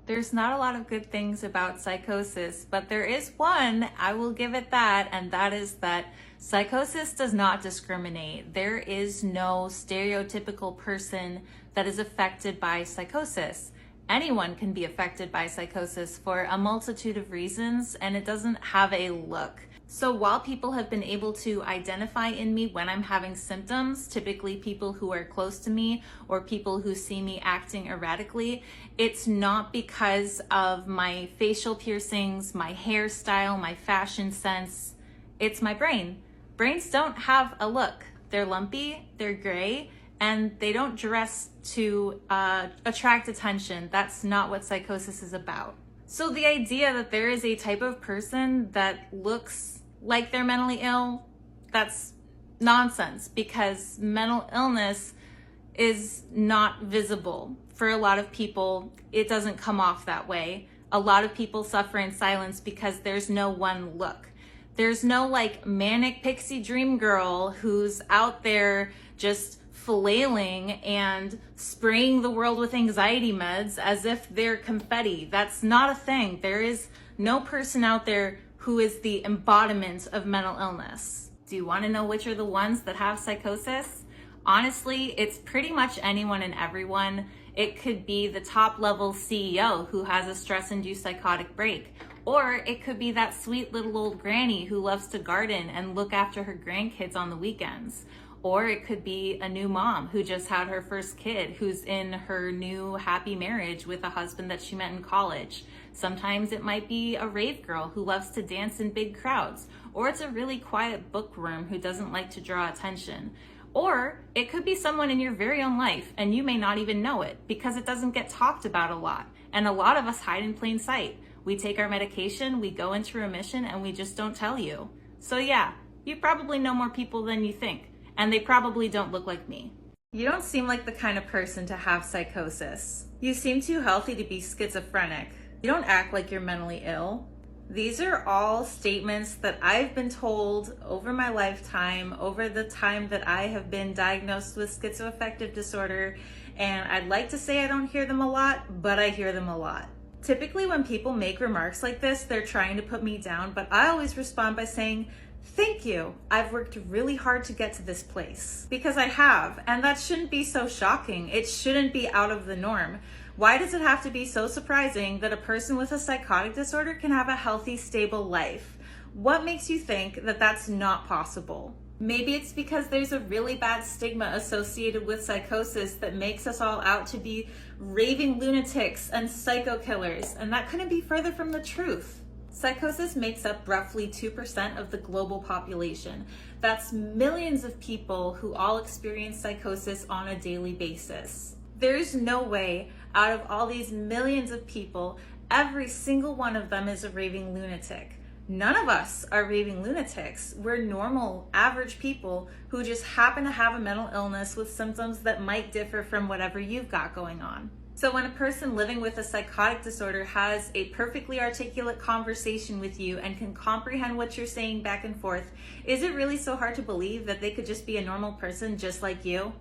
There's not a lot of good things about psychosis, but there is one, I will give it that, and that is that psychosis does not discriminate. There is no stereotypical person that is affected by psychosis. Anyone can be affected by psychosis for a multitude of reasons, and it doesn't have a look. So while people have been able to identify in me when I'm having symptoms, typically people who are close to me or people who see me acting erratically, it's not because of my facial piercings, my hairstyle, my fashion sense. It's my brain. Brains don't have a look. They're lumpy, they're gray, and they don't dress to attract attention. That's not what psychosis is about. So the idea that there is a type of person that looks like they're mentally ill, that's nonsense, because mental illness is not visible. For a lot of people, it doesn't come off that way. A lot of people suffer in silence because there's no one look. There's no like manic pixie dream girl who's out there just flailing and spraying the world with anxiety meds as if they're confetti. That's not a thing. There is no person out there who is the embodiment of mental illness. Do you want to know which are the ones that have psychosis? Honestly, it's pretty much anyone and everyone. It could be the top level CEO who has a stress-induced psychotic break, or it could be that sweet little old granny who loves to garden and look after her grandkids on the weekends. Or it could be a new mom who just had her first kid, who's in her new happy marriage with a husband that she met in college. Sometimes it might be a rave girl who loves to dance in big crowds. Or it's a really quiet bookworm who doesn't like to draw attention. Or it could be someone in your very own life and you may not even know it because it doesn't get talked about a lot. And a lot of us hide in plain sight. We take our medication, we go into remission, and we just don't tell you. So yeah, you probably know more people than you think. And they probably don't look like me. You don't seem like the kind of person to have psychosis. You seem too healthy to be schizophrenic. You don't act like you're mentally ill. These are all statements that I've been told over my lifetime, over the time that I have been diagnosed with schizoaffective disorder, and I'd like to say I don't hear them a lot, but I hear them a lot. Typically when people make remarks like this, they're trying to put me down, but I always respond by saying, thank you. I've worked really hard to get to this place. Because I have, and that shouldn't be so shocking. It shouldn't be out of the norm. Why does it have to be so surprising that a person with a psychotic disorder can have a healthy, stable life? What makes you think that that's not possible? Maybe it's because there's a really bad stigma associated with psychosis that makes us all out to be raving lunatics and psycho killers, and that couldn't be further from the truth. Psychosis makes up roughly 2% of the global population. That's millions of people who all experience psychosis on a daily basis. There's no way out of all these millions of people, every single one of them is a raving lunatic. None of us are raving lunatics. We're normal, average people who just happen to have a mental illness with symptoms that might differ from whatever you've got going on. So when a person living with a psychotic disorder has a perfectly articulate conversation with you and can comprehend what you're saying back and forth, is it really so hard to believe that they could just be a normal person just like you?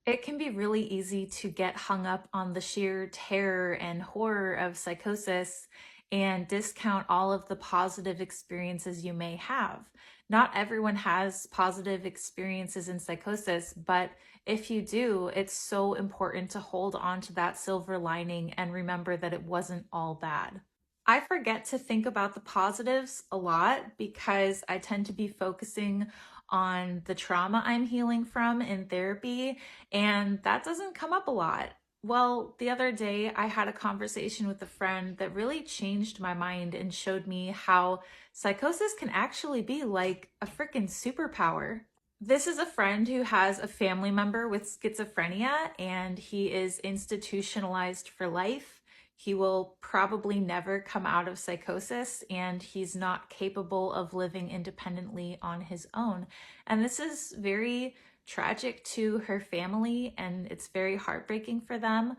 It can be really easy to get hung up on the sheer terror and horror of psychosis and discount all of the positive experiences you may have. Not everyone has positive experiences in psychosis, but if you do, it's so important to hold on to that silver lining and remember that it wasn't all bad. I forget to think about the positives a lot because I tend to be focusing on the trauma I'm healing from in therapy, and that doesn't come up a lot. Well, the other day I had a conversation with a friend that really changed my mind and showed me how psychosis can actually be like a freaking superpower. This is a friend who has a family member with schizophrenia and he is institutionalized for life. He will probably never come out of psychosis and he's not capable of living independently on his own. And this is very tragic to her family and it's very heartbreaking for them.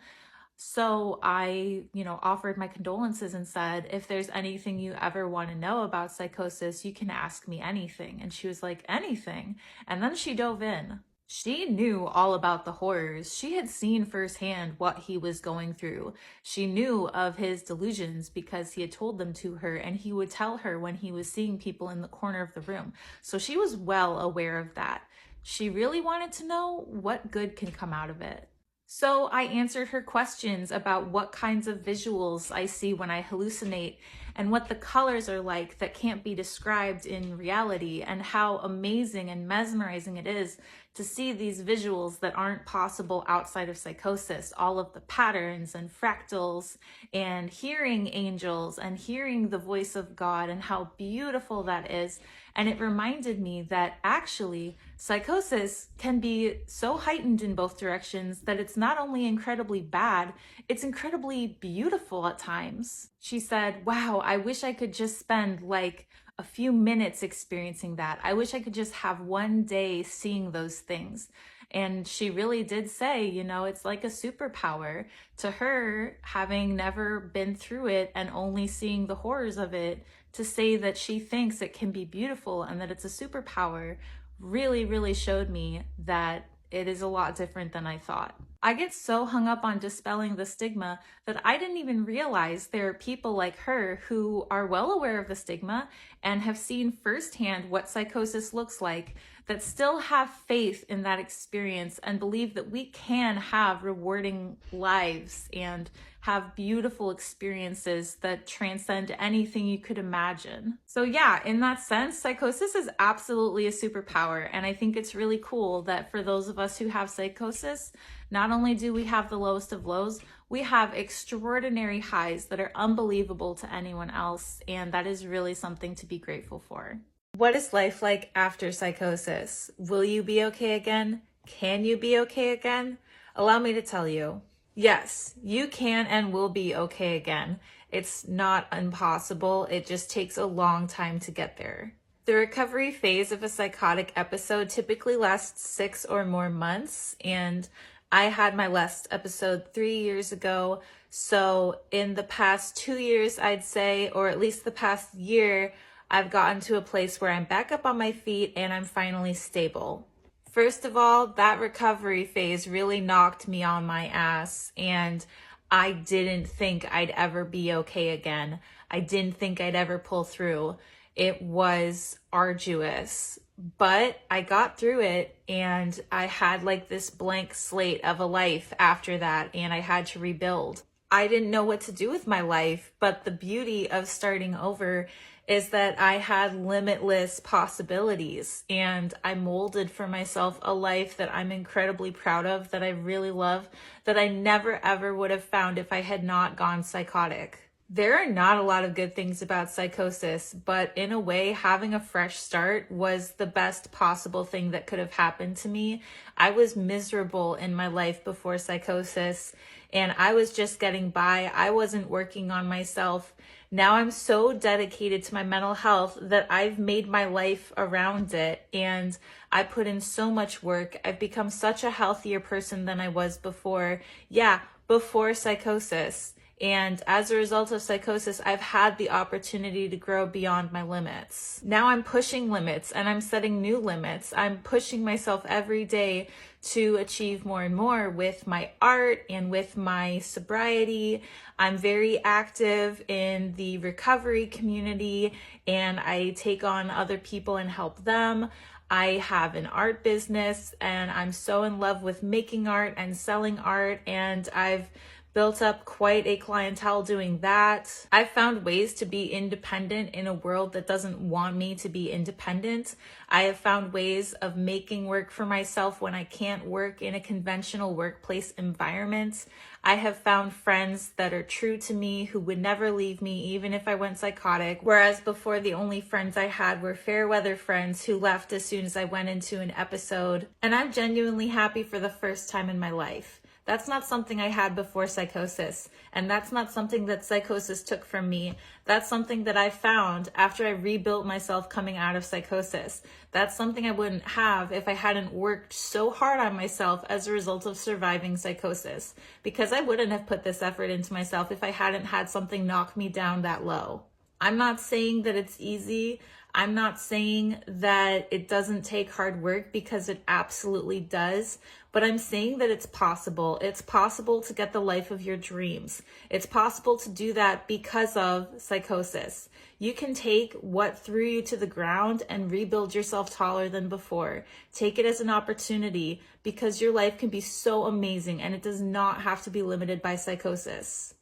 So I, offered my condolences and said, if there's anything you ever want to know about psychosis, you can ask me anything. And she was like, anything? And then she dove in. She knew all about the horrors. She had seen firsthand what he was going through. She knew of his delusions because he had told them to her, and he would tell her when he was seeing people in the corner of the room. So she was well aware of that. She really wanted to know what good can come out of it. So I answered her questions about what kinds of visuals I see when I hallucinate and what the colors are like that can't be described in reality, and how amazing and mesmerizing it is to see these visuals that aren't possible outside of psychosis, all of the patterns and fractals and hearing angels and hearing the voice of God and how beautiful that is. And it reminded me that actually psychosis can be so heightened in both directions that it's not only incredibly bad, it's incredibly beautiful at times. She said, wow, I wish I could just spend like a few minutes experiencing that. I wish I could just have one day seeing those things. And she really did say, you know, it's like a superpower to her, having never been through it and only seeing the horrors of it, to say that she thinks it can be beautiful and that it's a superpower really, really showed me that it is a lot different than I thought. I get so hung up on dispelling the stigma that I didn't even realize there are people like her who are well aware of the stigma and have seen firsthand what psychosis looks like, that still have faith in that experience and believe that we can have rewarding lives and have beautiful experiences that transcend anything you could imagine. So yeah, in that sense, psychosis is absolutely a superpower. And I think it's really cool that for those of us who have psychosis, not only do we have the lowest of lows, we have extraordinary highs that are unbelievable to anyone else. And that is really something to be grateful for. What is life like after psychosis? Will you be okay again? Can you be okay again? Allow me to tell you, yes, you can and will be okay again. It's not impossible. It just takes a long time to get there. The recovery phase of a psychotic episode typically lasts 6 or more months, and I had my last episode 3 years ago. So in the past 2 years, I'd say, or at least the past year, I've gotten to a place where I'm back up on my feet and I'm finally stable. First of all, that recovery phase really knocked me on my ass, and I didn't think I'd ever be okay again. I didn't think I'd ever pull through. It was arduous, but I got through it, and I had like this blank slate of a life after that, and I had to rebuild. I didn't know what to do with my life, but the beauty of starting over is that I had limitless possibilities, and I molded for myself a life that I'm incredibly proud of, that I really love, that I never ever would have found if I had not gone psychotic. There are not a lot of good things about psychosis, but in a way, having a fresh start was the best possible thing that could have happened to me. I was miserable in my life before psychosis, and I was just getting by. I wasn't working on myself. Now I'm so dedicated to my mental health that I've made my life around it, and I put in so much work. I've become such a healthier person than I was before. Yeah, before psychosis. And as a result of psychosis, I've had the opportunity to grow beyond my limits. Now I'm pushing limits and I'm setting new limits. I'm pushing myself every day to achieve more and more with my art and with my sobriety. I'm very active in the recovery community, and I take on other people and help them. I have an art business, and I'm so in love with making art and selling art, and I've built up quite a clientele doing that. I've found ways to be independent in a world that doesn't want me to be independent. I have found ways of making work for myself when I can't work in a conventional workplace environment. I have found friends that are true to me, who would never leave me even if I went psychotic, whereas before the only friends I had were fair weather friends who left as soon as I went into an episode. And I'm genuinely happy for the first time in my life. That's not something I had before psychosis, and that's not something that psychosis took from me. That's something that I found after I rebuilt myself coming out of psychosis. That's something I wouldn't have if I hadn't worked so hard on myself as a result of surviving psychosis, because I wouldn't have put this effort into myself if I hadn't had something knock me down that low. I'm not saying that it's easy. I'm not saying that it doesn't take hard work, because it absolutely does. But I'm saying that it's possible. It's possible to get the life of your dreams. It's possible to do that because of psychosis. You can take what threw you to the ground and rebuild yourself taller than before. Take it as an opportunity, because your life can be so amazing and it does not have to be limited by psychosis.